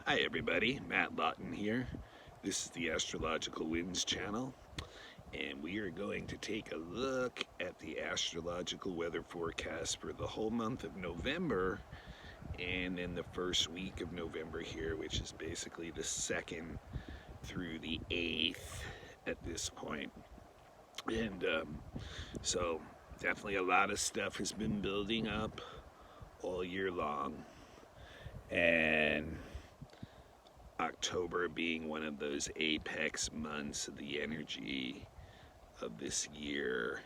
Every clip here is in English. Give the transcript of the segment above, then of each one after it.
Hi everybody, Matt Lawton here. This is the Astrological Winds channel, and we are going to take a look at the astrological weather forecast for the whole month of November and then the first week of November here, which is basically the 2nd through the 8th at this point. And so definitely a lot of stuff has been building up all year long, and October being one of those apex months of the energy of this year,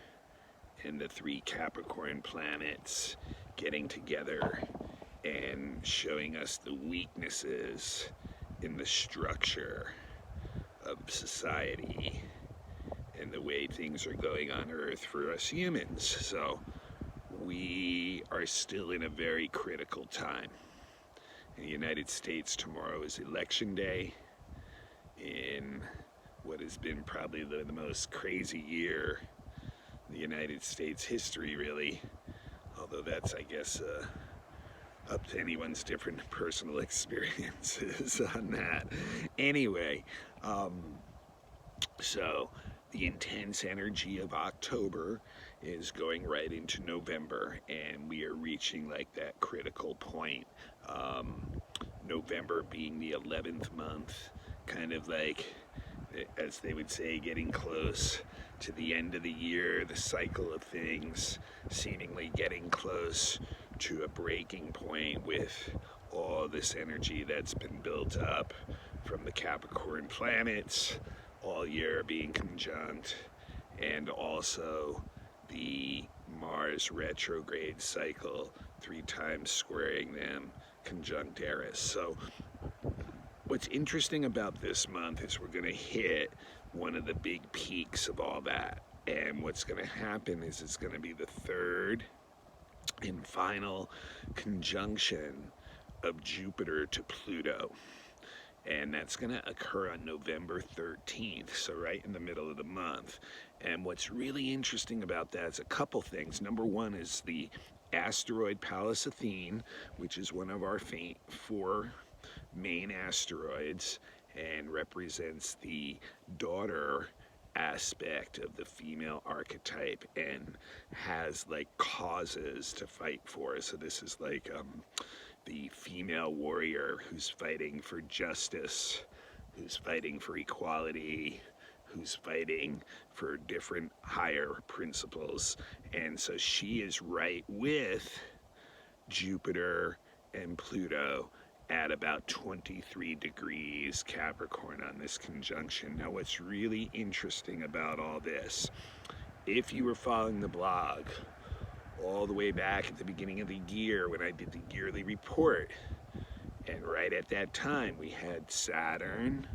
and the 3 Capricorn planets getting together and showing us the weaknesses in the structure of society and the way things are going on Earth for us humans. So we are still in a very critical time. In the United States, tomorrow is Election Day in what has been probably the most crazy year in the United States history, really. Although that's, I guess, up to anyone's different personal experiences on that. Anyway, so the intense energy of October is going right into November, and we are reaching like that critical point. November being the 11th month, kind of like, as they would say, getting close to the end of the year, the cycle of things seemingly getting close to a breaking point with all this energy that's been built up from the Capricorn planets all year being conjunct, and also the Mars retrograde cycle 3 times squaring them conjunct Eris. So what's interesting about this month is we're going to hit one of the big peaks of all that, and what's going to happen is it's going to be the 3rd and final conjunction of Jupiter to Pluto, and that's going to occur on November 13th, so right in the middle of the month. And what's really interesting about that is a couple things. Number one is the asteroid Pallas, which is one of our 4 main asteroids and represents the daughter aspect of the female archetype and has like causes to fight for. So this is like the female warrior who's fighting for justice, who's fighting for equality, who's fighting for different higher principles. And so she is right with Jupiter and Pluto at about 23 degrees Capricorn on this conjunction. Now, what's really interesting about all this, if you were following the blog all the way back at the beginning of the year when I did the yearly report, and right at that time we had Saturn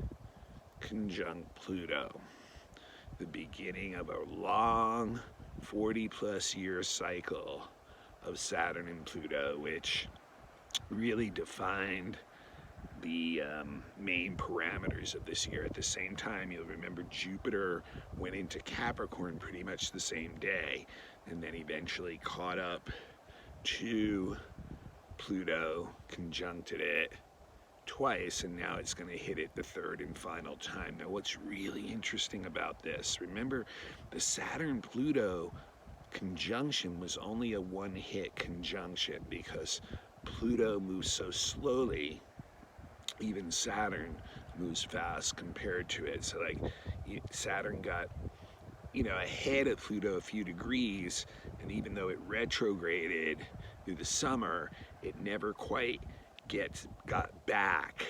conjunct Pluto, the beginning of a long 40-plus year cycle of Saturn and Pluto, which really defined the main parameters of this year. At the same time, you'll remember Jupiter went into Capricorn pretty much the same day, and then eventually caught up to Pluto, conjuncted it twice, and now it's going to hit it the 3rd and final time. Now, what's really interesting about this, remember the Saturn-Pluto conjunction was only a 1-hit conjunction because Pluto moves so slowly. Even Saturn moves fast compared to it. So like Saturn got, ahead of Pluto a few degrees, and even though it retrograded through the summer, it never quite got back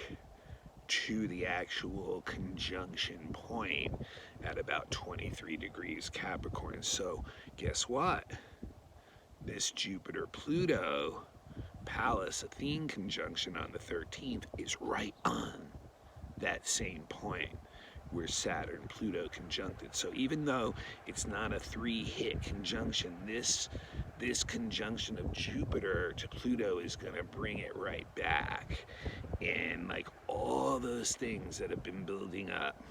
to the actual conjunction point at about 23 degrees Capricorn. So guess what? This Jupiter-Pluto Pallas conjunction on the 13th is right on that same point where Saturn Pluto conjuncted. So even though it's not a 3-hit conjunction, this conjunction of Jupiter to Pluto is going to bring it right back. And like all those things that have been building up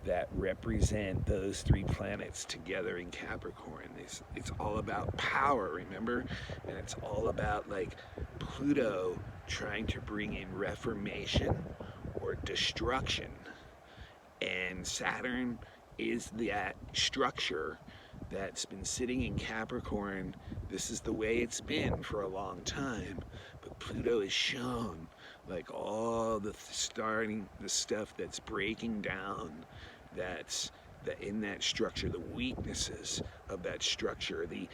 that represent those 3 planets together in Capricorn. It's all about power, remember? And it's all about like Pluto trying to bring in reformation or destruction. And Saturn is that structure that's been sitting in Capricorn. This is the way it's been for a long time. But Pluto is shown like all the stuff that's breaking down, that's in that structure, the weaknesses of that structure, the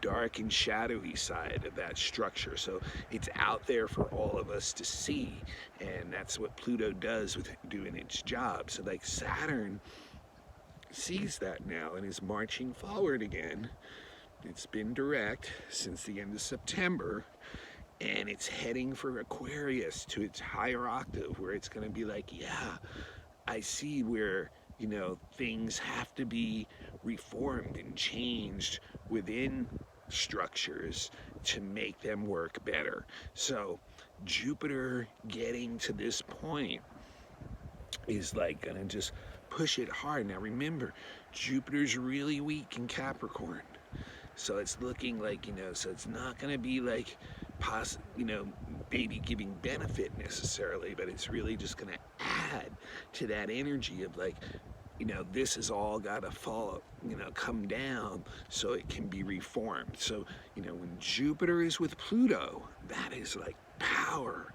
dark and shadowy side of that structure. So it's out there for all of us to see, and that's what Pluto does with doing its job. So like Saturn sees that now and is marching forward again. It's been direct since the end of September, and it's heading for Aquarius to its higher octave, where it's going to be like, yeah, I see where, you know, things have to be reformed and changed within structures to make them work better. So Jupiter getting to this point is like gonna just push it hard. Now remember, Jupiter's really weak in Capricorn. So it's looking like, you know, so it's not gonna be like, you know, maybe giving benefit necessarily, but it's really just gonna add to that energy of like, you know, this has all got to fall, you know, come down so it can be reformed. So, you know, when Jupiter is with Pluto, that is like power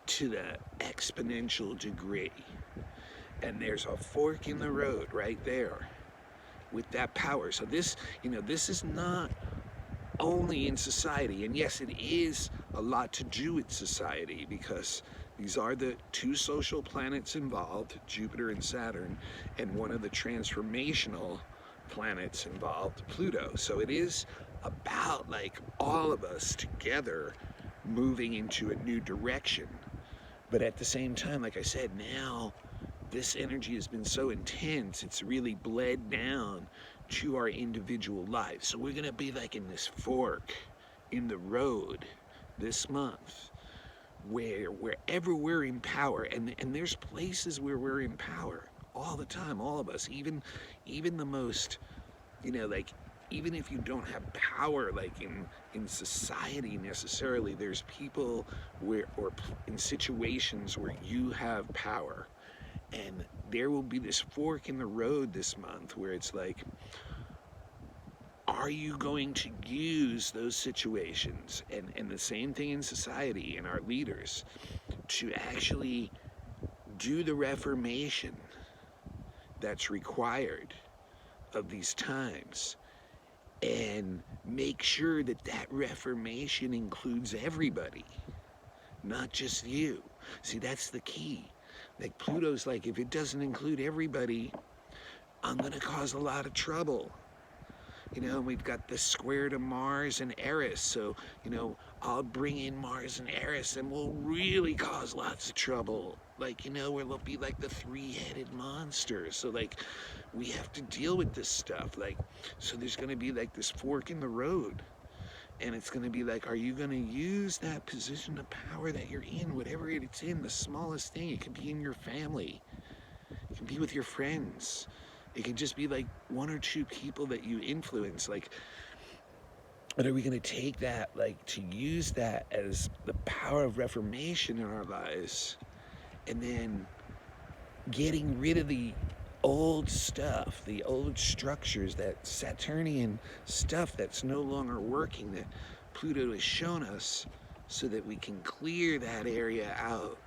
to the exponential degree. And there's a fork in the road right there with that power. So this, you know, this is not only in society, and yes, it is a lot to do with society, because these are the two social planets involved, Jupiter and Saturn, and one of the transformational planets involved, Pluto. So it is about like all of us together moving into a new direction. But at the same time, like I said, now this energy has been so intense, it's really bled down to our individual lives. So we're gonna be like in this fork in the road this month, where wherever we're in power, and there's places where we're in power all the time, all of us, even the most, you know, like, even if you don't have power like in society necessarily, there's people where, or in situations where you have power. And there will be this fork in the road this month where it's like, are you going to use those situations, and the same thing in society and our leaders, to actually do the reformation that's required of these times, and make sure that that reformation includes everybody, not just you. See, that's the key. Like Pluto's like, if it doesn't include everybody, I'm gonna cause a lot of trouble. You know, we've got the square to Mars and Eris, so, you know, I'll bring in Mars and Eris and we'll really cause lots of trouble. Like, you know, we'll be like the three-headed monster. So, like, we have to deal with this stuff. Like, so there's gonna be like this fork in the road. And it's going to be like, are you going to use that position of power that you're in, whatever it's in, the smallest thing? It could be in your family. It can be with your friends. It can just be like one or two people that you influence. Like, but are we going to take that, like, to use that as the power of reformation in our lives, and then getting rid of the old stuff, the old structures, that Saturnian stuff that's no longer working, that Pluto has shown us, so that we can clear that area out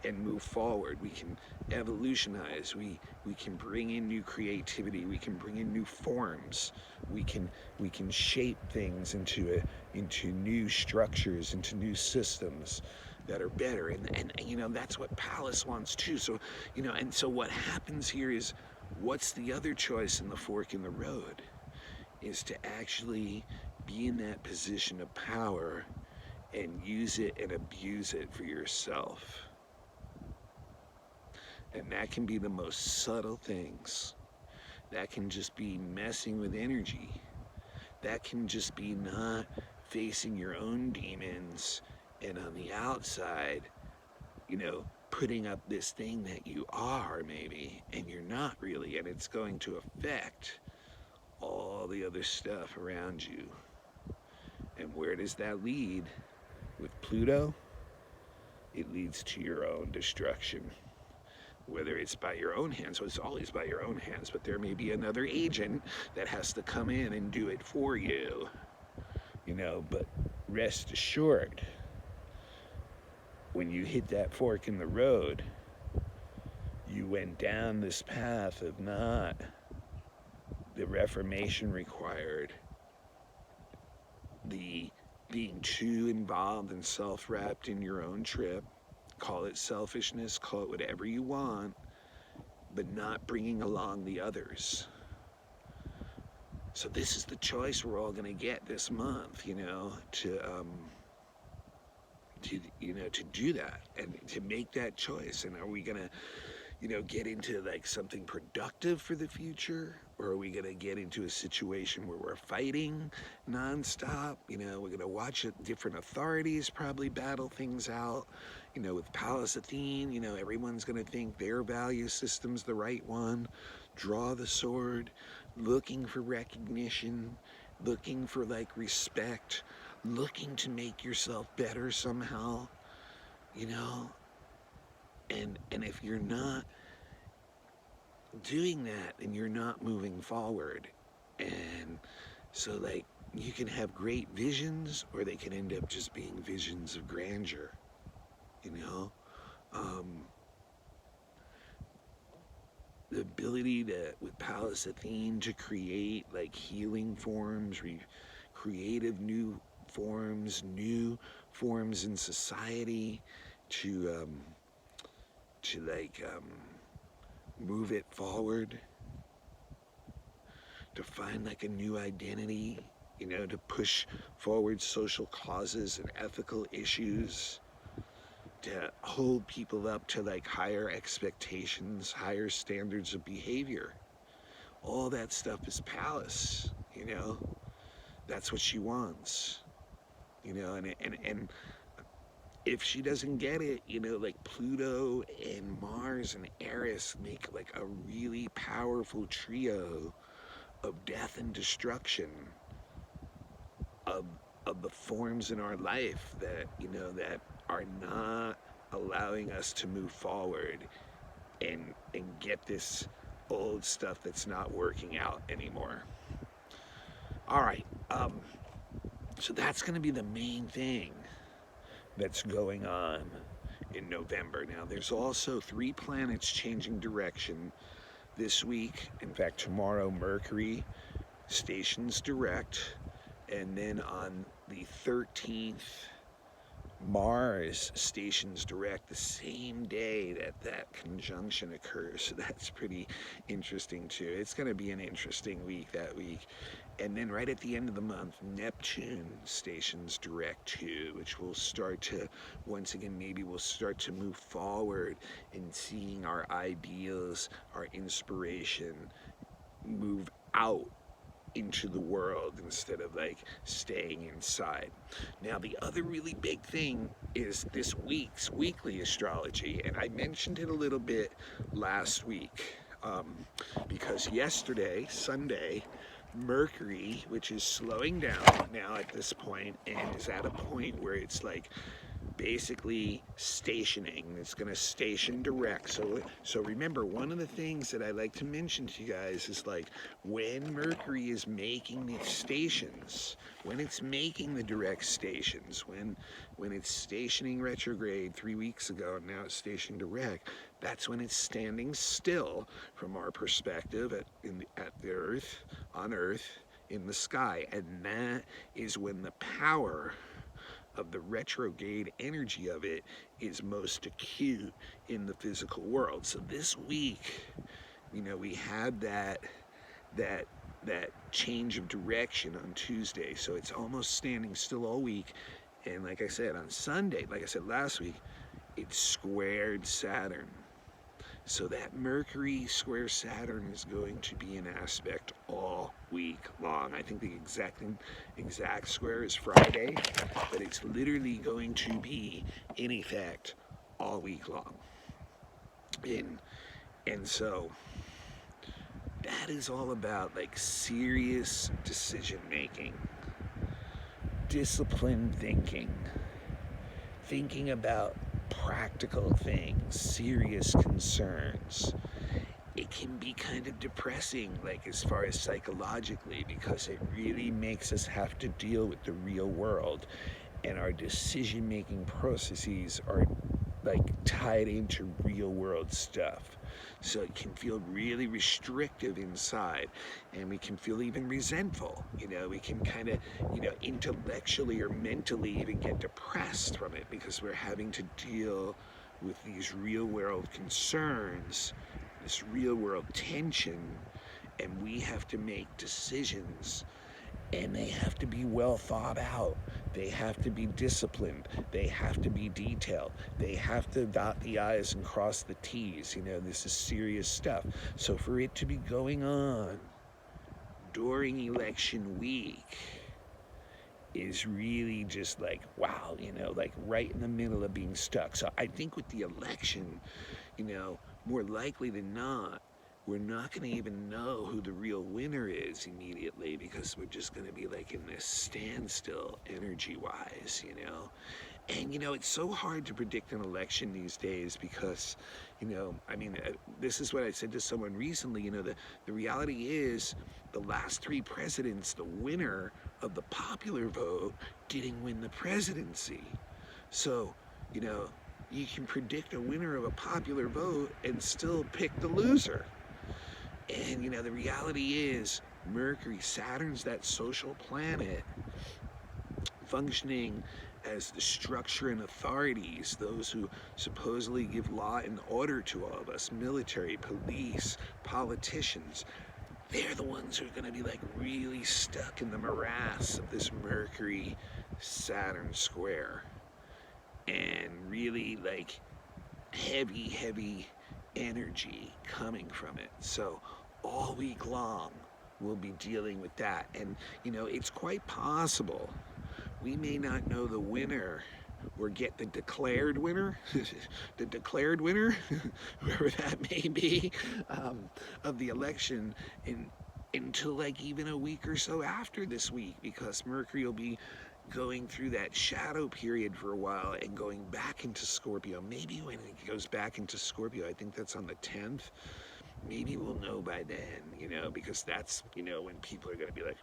and move forward. We can evolutionize, we can bring in new creativity, we can bring in new forms, we can shape things into new structures, into new systems that are better. And you know, that's what Pallas wants too. So, you know, and so what happens here is, what's the other choice in the fork in the road? Is to actually be in that position of power and use it and abuse it for yourself. And that can be the most subtle things. That can just be messing with energy. That can just be not facing your own demons, and on the outside, you know, putting up this thing that you are maybe, and you're not really, and it's going to affect all the other stuff around you. And where does that lead with Pluto? it leads to your own destruction. Whether it's by your own hands, well, it's always by your own hands, but there may be another agent that has to come in and do it for you. But rest assured, when you hit that fork in the road, you went down this path of not the reformation required, the being too involved and self-wrapped in your own trip. Call it selfishness, call it whatever you want, but not bringing along the others. So this is the choice we're all going to get this month, to do that and to make that choice. And are we going to, get into like something productive for the future? Or are we going to get into a situation where we're fighting nonstop? We're going to watch different authorities probably battle things out. With Pallas Athene, everyone's going to think their value system's the right one. Draw the sword, looking for recognition, looking for like respect, looking to make yourself better somehow, and if you're not doing that, and you're not moving forward. And so like you can have great visions, or they can end up just being visions of grandeur, the ability to, with Pallas Athene, to create like healing forms, creative new forms in society, to move it forward, to find like a new identity, to push forward social causes and ethical issues, to hold people up to like higher expectations, higher standards of behavior. All that stuff is Pallas, that's what she wants, and if she doesn't get it, like Pluto and Mars and Eris make like a really powerful trio of death and destruction of the forms in our life that, that are not allowing us to move forward and get this old stuff that's not working out anymore. All right, so that's going to be the main thing that's going on in November. Now, there's also 3 planets changing direction this week. In fact, tomorrow, Mercury stations direct, and then on the 13th, Mars stations direct the same day that conjunction occurs. So that's pretty interesting too. It's going to be an interesting week that week. And then right at the end of the month, Neptune stations direct too, which will start to, once again, maybe we'll start to move forward in seeing our ideals, our inspiration move out into the world instead of like staying inside. Now, the other really big thing is this week's weekly astrology, and I mentioned it a little bit last week, because yesterday, Sunday, Mercury, which is slowing down now at this point and is at a point where it's like basically stationing. It's going to station direct. So remember, one of the things that I like to mention to you guys is like when Mercury is making the stations, when it's making the direct stations, when it's stationing retrograde 3 weeks ago and now it's stationing direct, that's when it's standing still from our perspective at the Earth, on Earth, in the sky. And that is when the power of the retrograde energy of it is most acute in the physical world. So this week, we had that change of direction on Tuesday. So it's almost standing still all week. And like I said, on Sunday, like I said last week, it squared Saturn. So that Mercury square Saturn is going to be an aspect all week long. I think the exact square is Friday, but it's literally going to be in effect all week long. And so that is all about like serious decision making, disciplined thinking about practical things, serious concerns. It can be kind of depressing, like as far as psychologically, because it really makes us have to deal with the real world, and our decision-making processes are like tied into real world stuff. So it can feel really restrictive inside, and we can feel even resentful. We can kind of, intellectually or mentally even get depressed from it because we're having to deal with these real world concerns, this real world tension, and we have to make decisions, and they have to be well thought out. They have to be disciplined. They have to be detailed. They have to dot the I's and cross the T's. This is serious stuff. So for it to be going on during election week is really just like, wow, like right in the middle of being stuck. So I think with the election, more likely than not, we're not going to even know who the real winner is immediately, because we're just going to be like in this standstill energy-wise, And, it's so hard to predict an election these days because, this is what I said to someone recently, the reality is the last 3 presidents, the winner of the popular vote didn't win the presidency. So, you can predict a winner of a popular vote and still pick the loser. And, the reality is Mercury, Saturn's that social planet functioning as the structure and authorities, those who supposedly give law and order to all of us, military, police, politicians. They're the ones who are going to be like really stuck in the morass of this Mercury Saturn square, and really like heavy energy coming from it. So all week long we'll be dealing with that, and it's quite possible we may not know the winner or get the declared winner, whoever that may be, of the election until like even a week or so after this week, because Mercury will be going through that shadow period for a while and going back into Scorpio. Maybe when it goes back into Scorpio, I think that's on the 10th, maybe we'll know by then, because that's, when people are going to be like,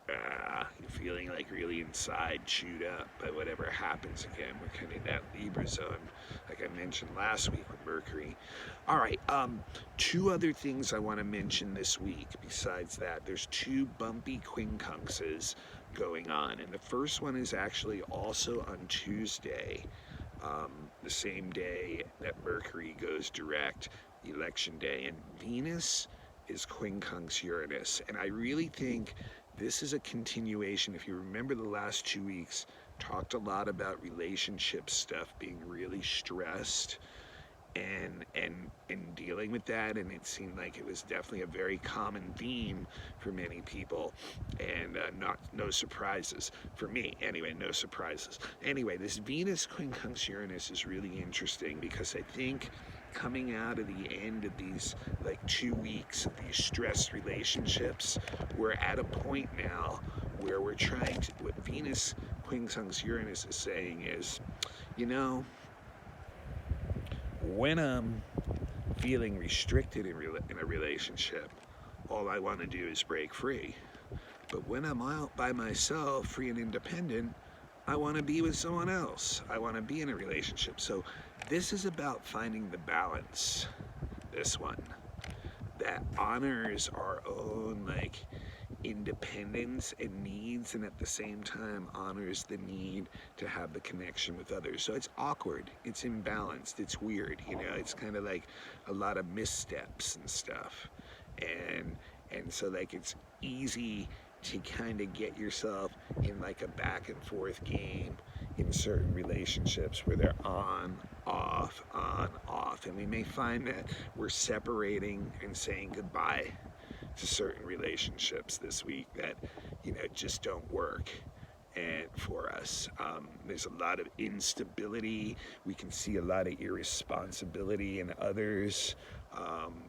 you're feeling like really inside, chewed up by whatever happens again. We're kind of in that Libra zone, like I mentioned last week with Mercury. All right, 2 other things I want to mention this week besides that. There's 2 bumpy quincunxes going on, and the first one is actually also on Tuesday, the same day that Mercury goes direct, election day, and Venus is quincunx Uranus. And I really think this is a continuation. If you remember, the last 2 weeks talked a lot about relationship stuff being really stressed and dealing with that, and it seemed like it was definitely a very common theme for many people, and no surprises for me anyway. No surprises anyway. This Venus quincunx Uranus is really interesting because I think coming out of the end of these like 2 weeks of these stressed relationships, we're at a point now where we're trying to, what Venus quincunx Uranus is saying is, when I'm feeling restricted in a relationship, all I want to do is break free. But when I'm out by myself, free and independent, I want to be with someone else. I want to be in a relationship. So this is about finding the balance, this one, that honors our own like independence and needs, and at the same time honors the need to have the connection with others. So it's awkward, it's imbalanced, it's weird, it's kind of like a lot of missteps and stuff, and so like it's easy to kind of get yourself in like a back and forth game in certain relationships where they're on, off, and we may find that we're separating and saying goodbye to certain relationships this week that just don't work. and for us. There's a lot of instability. We can see a lot of irresponsibility in others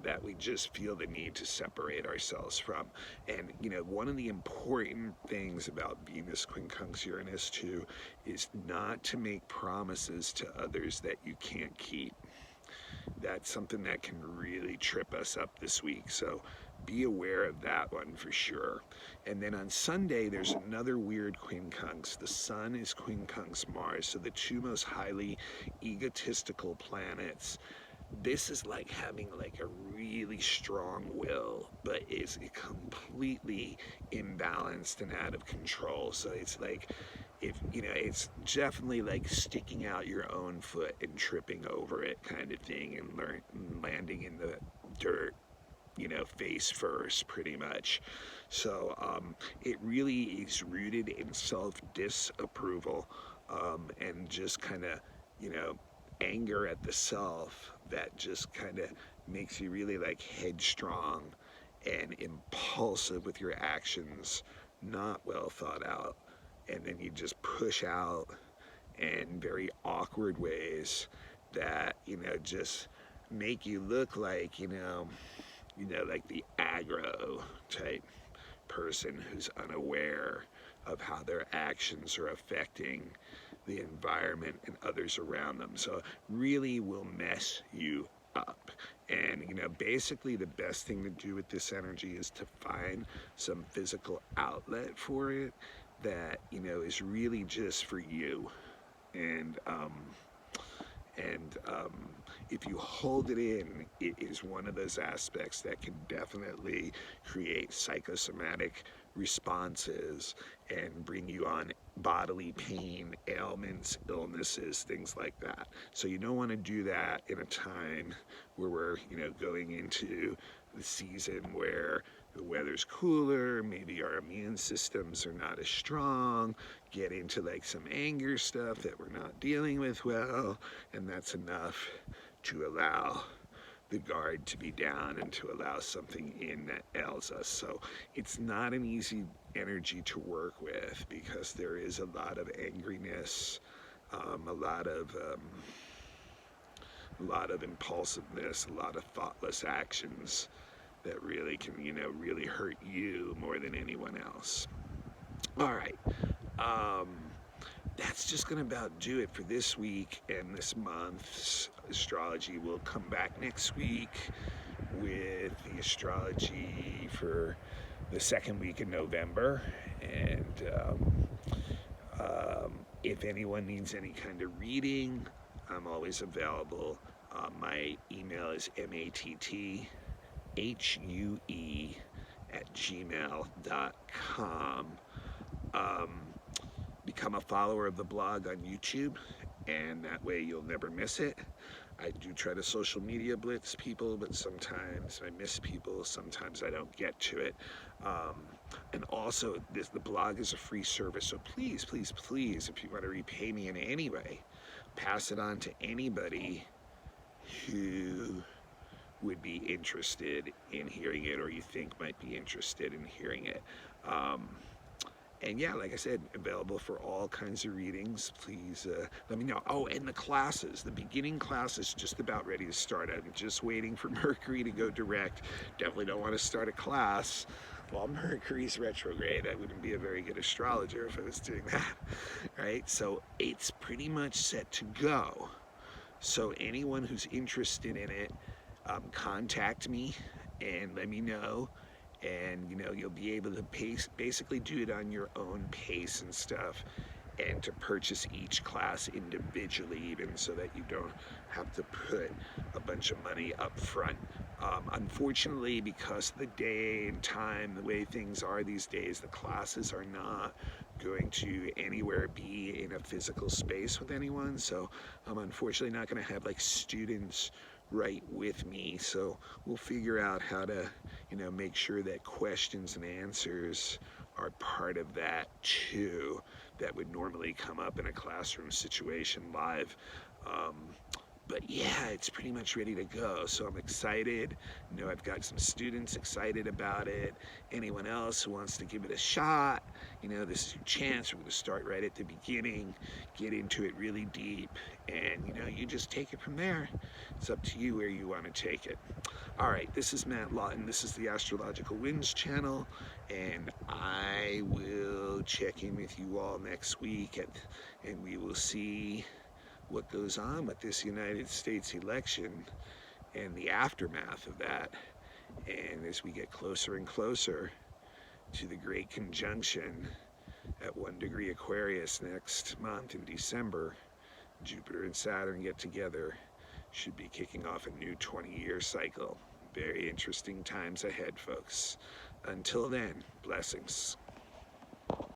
that we just feel the need to separate ourselves from. And, one of the important things about Venus quincunx Uranus too is not to make promises to others that you can't keep. That's something that can really trip us up this week. So be aware of that one for sure. And then on Sunday, there's another weird quincunx. The Sun is quincunx Mars, so the two most highly egotistical planets. This is like having like a really strong will, but is completely imbalanced and out of control. So it's like, if it's definitely like sticking out your own foot and tripping over it kind of thing, and landing in the dirt, face first, pretty much. So it really is rooted in self-disapproval, and just kind of, anger at the self that just kind of makes you really like headstrong and impulsive with your actions, not well thought out. And then you just push out in very awkward ways that, just make you look like, like the aggro type person who's unaware of how their actions are affecting the environment and others around them. So really will mess you up. And basically the best thing to do with this energy is to find some physical outlet for it that is really just for you. And if you hold it in, it is one of those aspects that can definitely create psychosomatic responses and bring you on bodily pain, ailments, illnesses, things like that. So you don't want to do that in a time where we're, going into the season where the weather's cooler, maybe our immune systems are not as strong, get into like some anger stuff that we're not dealing with well, and that's enough to allow the guard to be down and to allow something in that ails us. So it's not an easy energy to work with because there is a lot of angriness, a lot of impulsiveness, a lot of thoughtless actions that really can, really hurt you more than anyone else. All right. That's just going to about do it for this week and this month's astrology. We'll come back next week with the astrology for the second week in November. And if anyone needs any kind of reading, I'm always available. My email is matthue@gmail.com. Become a follower of the blog on YouTube, and that way you'll never miss it. I do try to social media blitz people, but sometimes I miss people, sometimes I don't get to it. And also, the blog is a free service, so please, please, please, if you want to repay me in any way, pass it on to anybody who would be interested in hearing it or you think might be interested in hearing it. And yeah, like I said, available for all kinds of readings. Please let me know. Oh, and the classes. The beginning class is just about ready to start. I'm just waiting for Mercury to go direct. Definitely don't want to start a class while Mercury's retrograde. I wouldn't be a very good astrologer if I was doing that, right? So it's pretty much set to go. So anyone who's interested in it, contact me and let me know. And you'll be able to basically do it on your own pace and stuff, and to purchase each class individually even, so that you don't have to put a bunch of money up front. Unfortunately, because of the day and time, the way things are these days, the classes are not going to anywhere be in a physical space with anyone, so I'm unfortunately not going to have like students right with me. So we'll figure out how to make sure that questions and answers are part of that too, that would normally come up in a classroom situation live. But yeah, it's pretty much ready to go. So I'm excited. You know, I've got some students excited about it. Anyone else who wants to give it a shot, you know, this is your chance. We're going to start right at the beginning, get into it really deep, and you know, you just take it from there. It's up to you where you want to take it. All right, this is Matt Lawton. This is the Astrological Winds channel, and I will check in with you all next week, and we will see what goes on with this United States election and the aftermath of that. And as we get closer and closer to the great conjunction at 1 degree Aquarius next month in December, Jupiter and Saturn get together, should be kicking off a new 20-year cycle. Very interesting times ahead, folks. Until then, blessings.